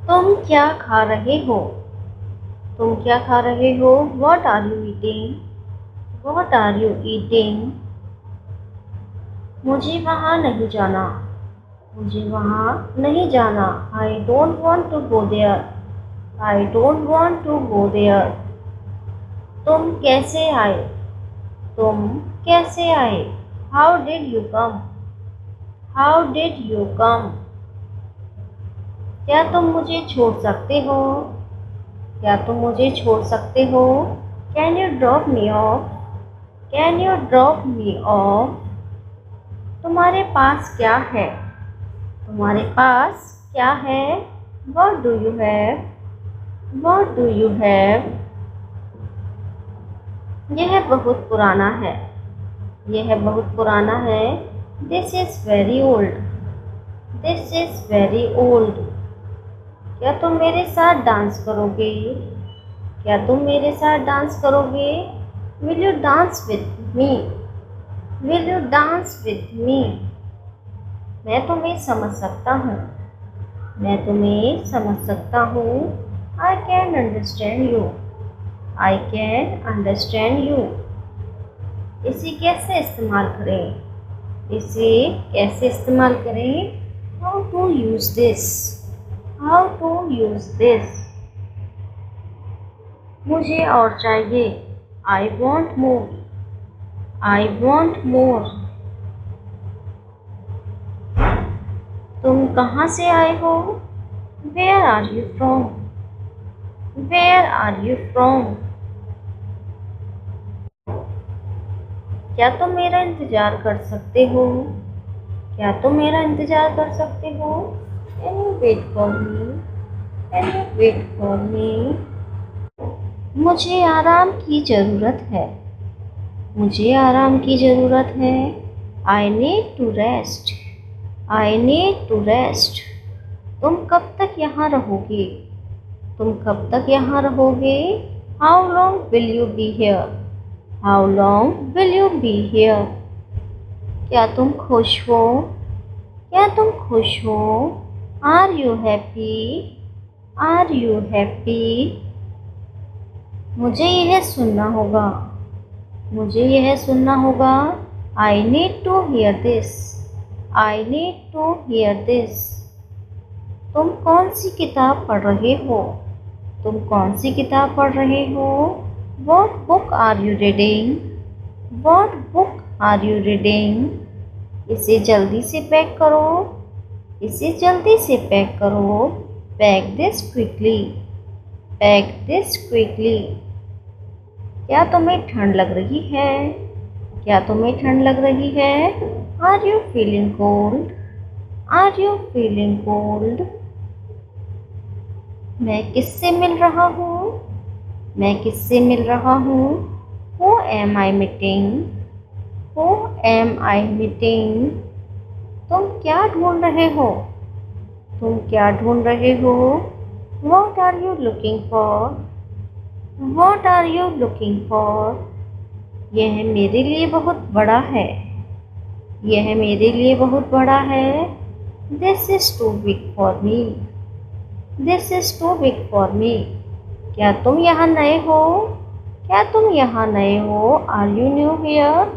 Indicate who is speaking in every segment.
Speaker 1: तुम क्या खा रहे हो? तुम क्या खा रहे हो? What are you eating? What are you eating? मुझे वहाँ नहीं जाना। मुझे वहाँ नहीं जाना। I don't want to go there. I don't want to go there. तुम कैसे आए? तुम कैसे आए? How did you come? How did you come? क्या तुम मुझे छोड़ सकते हो? क्या तुम मुझे छोड़ सकते हो? Can you drop me off? Can you drop me off? तुम्हारे पास क्या है? तुम्हारे पास क्या है? What do you have? What do you have? यह बहुत पुराना है। यह बहुत पुराना है। This is very old. This is very old. क्या तुम मेरे साथ डांस करोगे? क्या तुम मेरे साथ डांस करोगे? Will you dance with me? Will you dance with me? मैं तुम्हें समझ सकता हूँ। मैं तुम्हें समझ सकता हूँ। I can understand you. I can understand you. इसे कैसे इस्तेमाल करें? इसे कैसे इस्तेमाल करें? How to use this? How to use this? मुझे और चाहिए। I want more. I want more. तुम कहाँ से आए हो? Where are you from? Where are you from? क्या तुम मेरा इंतज़ार कर सकते हो? क्या तुम मेरा इंतज़ार कर सकते हो? Can you wait for me? Can you wait for me? मुझे आराम की ज़रूरत है। मुझे आराम की ज़रूरत है। I need to rest. I need to rest. तुम कब तक यहाँ रहोगे? तुम कब तक यहाँ रहोगे? How long will you be here? How long will you be here? क्या तुम खुश हो? क्या तुम खुश हो? Are you happy? Are you happy? मुझे यह सुनना होगा। मुझे यह सुनना होगा। I need to hear this. I need to hear this. तुम कौन सी किताब पढ़ रहे हो? तुम कौन सी किताब पढ़ रहे हो? What book are you reading? What book are you reading? इसे जल्दी से पैक करो। इसे जल्दी से पैक करो। Pack this quickly. Pack this quickly. क्या तुम्हें ठंड लग रही है? क्या तुम्हें ठंड लग रही है? Are you feeling cold? Are you feeling cold? मैं किससे मिल रहा हूँ? मैं किससे मिल रहा हूँ? Who am I meeting? Who am I meeting? तुम क्या ढूंढ रहे हो? तुम क्या ढूंढ रहे हो? What are you looking for? What are you looking for? यह मेरे लिए बहुत बड़ा है। यह मेरे लिए बहुत बड़ा है। This is too big for me. This is too big for me. क्या तुम यहाँ नए हो? क्या तुम यहाँ नए हो? Are you new here?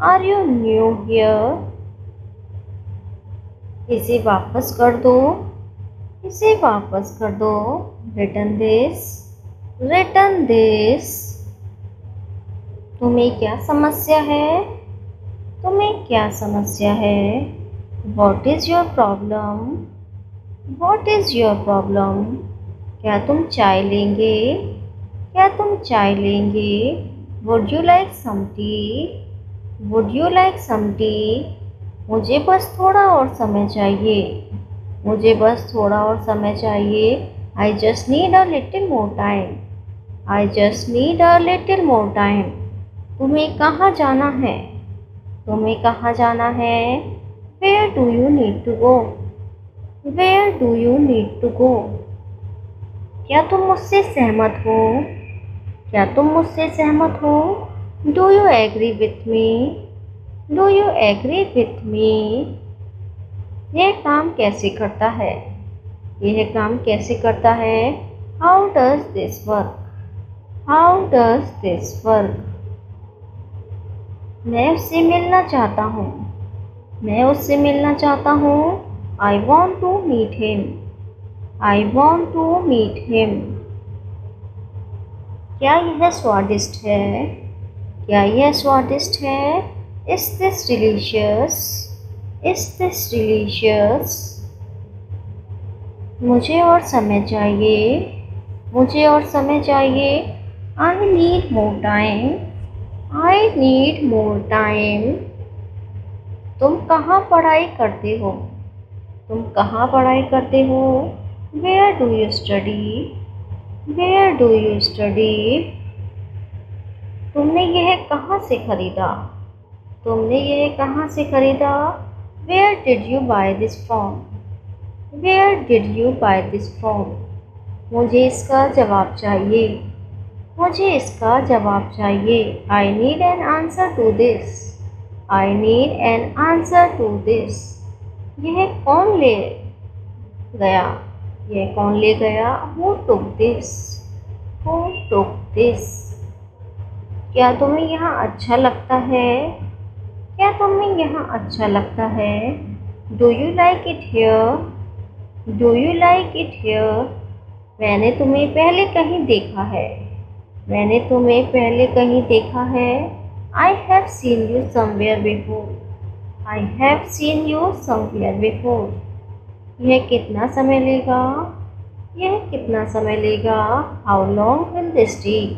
Speaker 1: Are you new here? इसे वापस कर दो। इसे वापस कर दो। Return this. Return this. तुम्हें क्या समस्या है? तुम्हें क्या समस्या है? What is your problem? What is your problem? क्या तुम चाय लेंगे? क्या तुम चाय लेंगे? Would you like some tea? Would you like some tea? मुझे बस थोड़ा और समय चाहिए। मुझे बस थोड़ा और समय चाहिए। I just need a little more time. I just need a little more time. तुम्हें कहाँ जाना है? तुम्हें कहाँ जाना है? Where do you need to go? Where do you need to go? क्या तुम मुझसे सहमत हो? क्या तुम मुझसे सहमत हो? Do you agree with me? Do you agree with me? यह काम कैसे करता है? यह काम कैसे करता है? How does this work? How does this work? मैं उससे मिलना चाहता हूँ। मैं उससे मिलना चाहता हूँ। I want to meet him. I want to meet him. क्या यह स्वादिष्ट है? क्या यह स्वादिष्ट है? Is this delicious? Is this delicious? मुझे और समय चाहिए। मुझे और समय चाहिए। I need more time. I need more time. तुम कहाँ पढ़ाई करते हो? तुम कहाँ पढ़ाई करते हो? Where do you study? Where do you study? तुमने यह कहाँ से खरीदा? तुमने यह कहाँ से खरीदा? Where did you buy this from? Where did you buy this from? मुझे इसका जवाब चाहिए। मुझे इसका जवाब चाहिए। I need an answer to this. I need an answer to this. यह कौन ले गया? यह कौन ले गया? Who took this? Who took this? क्या तुम्हें यहाँ अच्छा लगता है? क्या तुम्हें यहाँ अच्छा लगता है? Do you like it here? Do you like it here? मैंने तुम्हें पहले कहीं देखा है। मैंने तुम्हें पहले कहीं देखा है। I have seen you somewhere before. I have seen you somewhere before. यह कितना समय लेगा? यह कितना समय लेगा? How long will this take?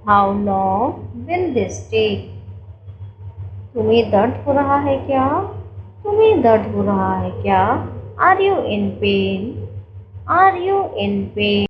Speaker 1: How long will this take? तुम्हें दर्द हो रहा है क्या? तुम्हें दर्द हो रहा है क्या? Are you in pain? Are you in pen?